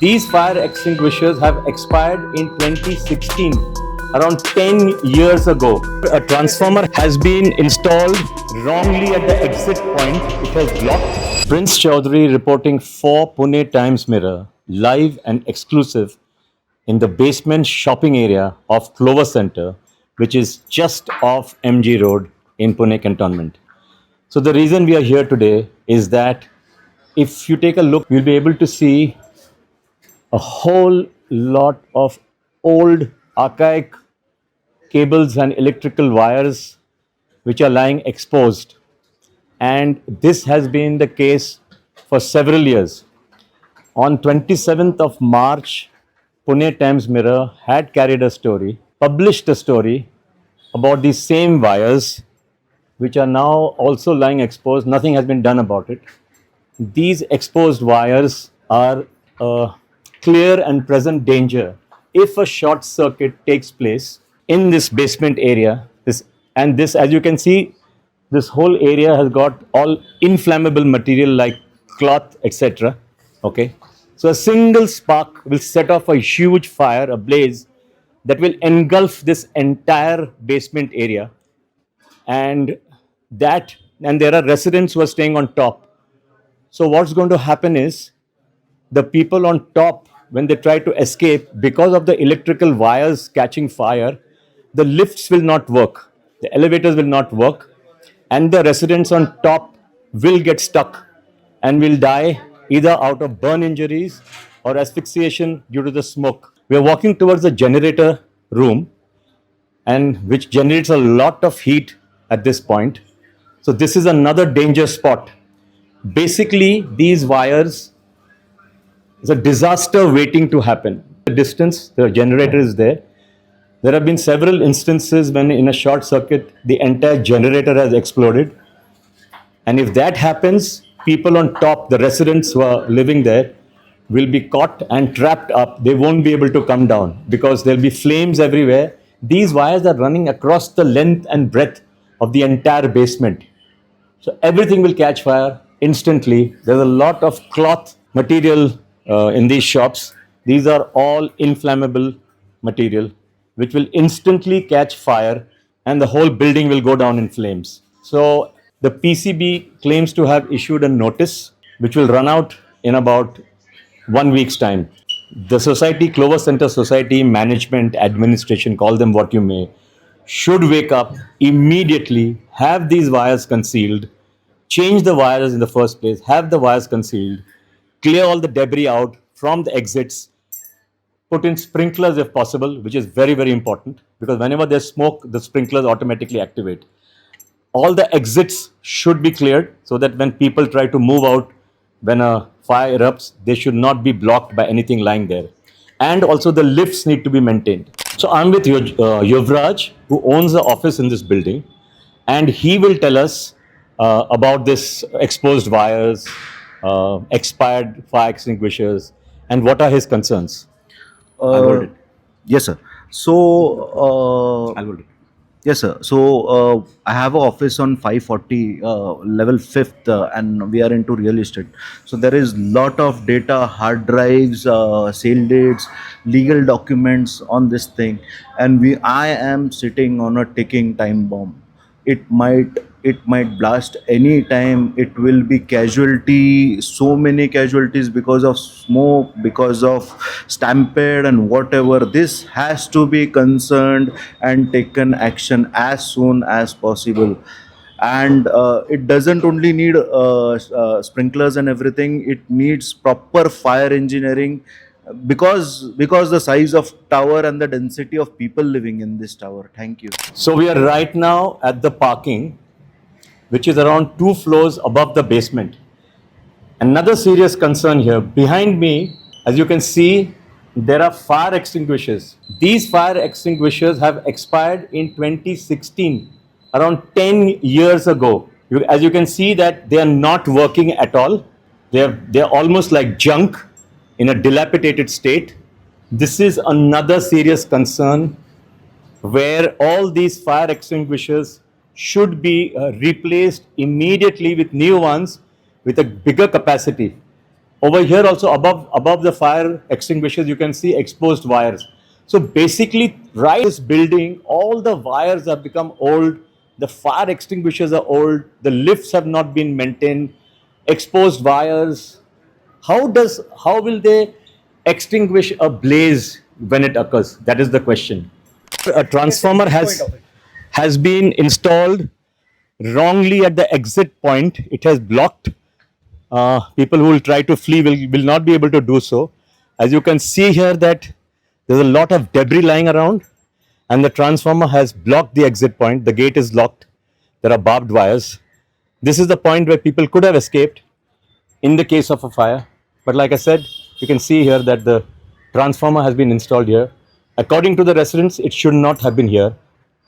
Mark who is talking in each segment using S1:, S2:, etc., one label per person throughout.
S1: These fire extinguishers have expired in 2016, around 10 years ago. A transformer has been installed wrongly at the exit point. It has blocked. Prince Chaudhary reporting for Pune Times Mirror, live and exclusive in the basement shopping area of Clover Centre, which is just off MG Road in Pune Cantonment. So the reason we are here today is that if you take a look, you'll be able to see a whole lot of old archaic cables and electrical wires which are lying exposed. And this has been the case for several years. On 27th of March, Pune Times Mirror had carried a story, published a story about these same wires which are now also lying exposed. Nothing has been done about it. These exposed wires are a clear and present danger if a short circuit takes place in this basement area. This, as you can see, this whole area has got all inflammable material like cloth, etc. Okay, so a single spark will set off a huge fire, a blaze that will engulf this entire basement area, and there are residents who are staying on top. So what's going to happen is the people on top, when they try to escape, because of the electrical wires catching fire, the lifts will not work, the elevators will not work, and the residents on top will get stuck and will die either out of burn injuries or asphyxiation due to the smoke. We are walking towards the generator room, and which generates a lot of heat at this point. So this is another danger spot. Basically, these wires is a disaster waiting to happen. The distance, the generator is there. There have been several instances when in a short circuit, the entire generator has exploded. And if that happens, people on top, the residents who are living there, will be caught and trapped up. They won't be able to come down because there'll be flames everywhere. These wires are running across the length and breadth of the entire basement. So everything will catch fire instantly. There's a lot of cloth material in these shops. These are all inflammable material which will instantly catch fire, and the whole building will go down in flames. So the PCB claims to have issued a notice which will run out in about 1 week's time. The society, Clover Centre Society, management, administration, call them what you may, should wake up immediately, have these wires concealed, change the wires in the first place, have the wires concealed, clear all the debris out from the exits, put in sprinklers if possible, which is very, very important, because whenever there's smoke, the sprinklers automatically activate. All the exits should be cleared so that when people try to move out, when a fire erupts, they should not be blocked by anything lying there. And also the lifts need to be maintained. So I'm with Yuvraj, who owns the office in this building, and he will tell us about this exposed wires, expired fire extinguishers, and what are his concerns. I'll hold it.
S2: Yes, sir. So,
S1: I'll hold it.
S2: yes, sir. So, I have an office on 540, level 5th, and we are into real estate. So, there is lot of data, hard drives, sale dates, legal documents on this thing, and I am sitting on a ticking time bomb. It might blast any time. It will be casualty, so many casualties because of smoke, because of stampede and whatever. This has to be concerned and taken action as soon as possible. And it doesn't only need sprinklers and everything. It needs proper fire engineering, because the size of tower and the density of people living in this tower. Thank you.
S1: So we are right now at the parking, which is around 2 floors above the basement. Another serious concern here, behind me, as you can see, there are fire extinguishers. These fire extinguishers have expired in 2016, around 10 years ago. As you can see that they are not working at all. They're almost like junk in a dilapidated state. This is another serious concern where all these fire extinguishers should be replaced immediately with new ones with a bigger capacity. Over here also above the fire extinguishers, you can see exposed wires. So basically, right this building, all the wires have become old. The fire extinguishers are old. The lifts have not been maintained. Exposed wires. How will they extinguish a blaze when it occurs? That is the question. A transformer has been installed wrongly at the exit point. It has blocked. People who will try to flee will not be able to do so. As you can see here that there's a lot of debris lying around and the transformer has blocked the exit point. The gate is locked. There are barbed wires. This is the point where people could have escaped in the case of a fire. But like I said, you can see here that the transformer has been installed here. According to the residents, it should not have been here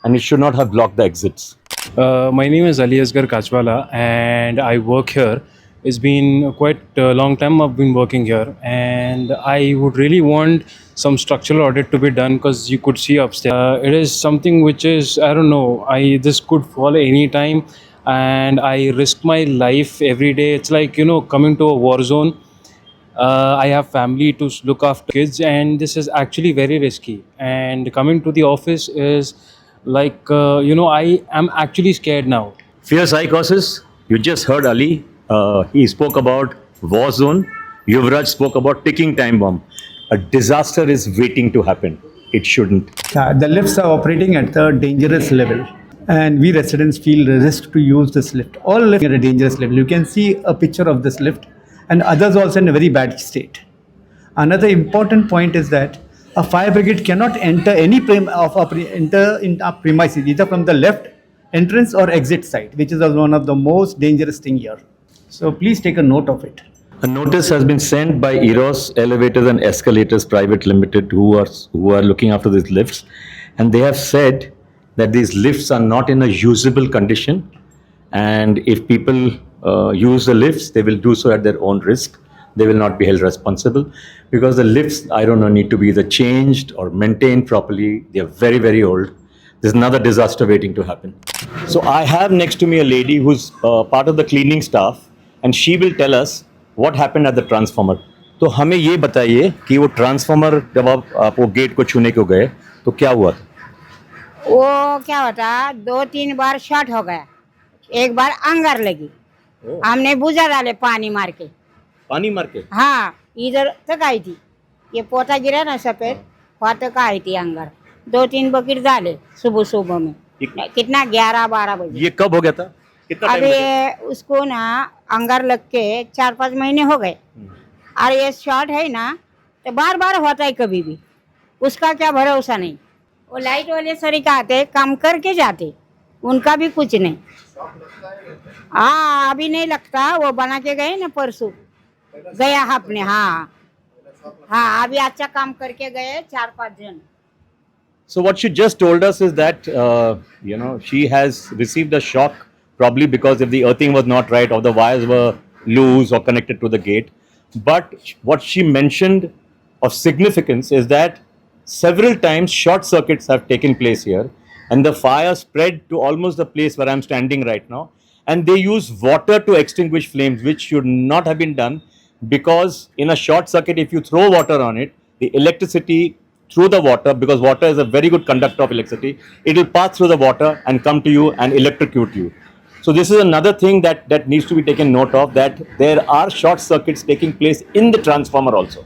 S1: and it should not have blocked the exits.
S3: My name is Ali Asgar Kachwala and I work here. It's been quite a long time I've been working here, and I would really want some structural audit to be done because you could see upstairs. It is something which is, I don't know, this could fall any time and I risk my life every day. It's like, coming to a war zone. I have family to look after kids and this is actually very risky. And coming to the office is like, I am actually scared now.
S1: Fear psychosis, you just heard Ali. He spoke about war zone. Yuvraj spoke about ticking time bomb. A disaster is waiting to happen. It shouldn't.
S4: The lifts are operating at a dangerous level, and we residents feel risk to use this lift. All lifts are at a dangerous level. You can see a picture of this lift, and others also in a very bad state. Another important point is that a fire brigade cannot enter any enter in our premises, either from the left entrance or exit side, which is one of the most dangerous thing here. So please take a note of it.
S1: A notice has been sent by Eros Elevators and Escalators Private Limited, who are looking after these lifts, and they have said that these lifts are not in a usable condition, and if people use the lifts, they will do so at their own risk. They will not be held responsible because the lifts, I don't know, need to be either changed or maintained properly. They are very, very old. There's another disaster waiting to happen. So I have next to me a lady who's part of the cleaning staff, and she will tell us what happened at the transformer. तो हमें ये बताइए कि वो transformer जब आप वो gate को छूने को गए तो क्या हुआ?
S5: वो क्या होता, 2-3 बार शॉर्ट हो गया, एक बार अंगार लगी, हमने बुझा डाले पानी मार के।
S1: पानी मार के?
S5: हाँ, इधर तक आई थी, ये पोता गिरा ना सफेद, वहाँ तक आई थी अंगार। 2-3 बकेट डाले सुबह में। कितना 11-12 बजे।
S1: ये कब हो गया था? कितना टाइम?
S5: अभी उसको ना अंगार लग के 4-5 महीने हो गए, और ये शॉर्ट है ना तो बार बार होता है, कभी भी उसका क्या भरोसा नहीं। वो लाइट वाले सरिका आते, काम करके जाते, उनका भी कुछ नहीं। हाँ, अभी नहीं लगता, वो बना के गए ना परसों, गया आपने। हाँ हाँ, अभी अच्छा काम करके गए 4-5 जन।
S1: So what she just told us is that she has received a shock, probably because if the earthing was not right or the wires were loose or connected to the gate. But what she mentioned of significance is that several times short circuits have taken place here, and the fire spread to almost the place where I'm standing right now, and they use water to extinguish flames, which should not have been done, because in a short circuit, if you throw water on it, the electricity through the water, because water is a very good conductor of electricity, it will pass through the water and come to you and electrocute you. So this is another thing that needs to be taken note of, that there are short circuits taking place in the transformer also.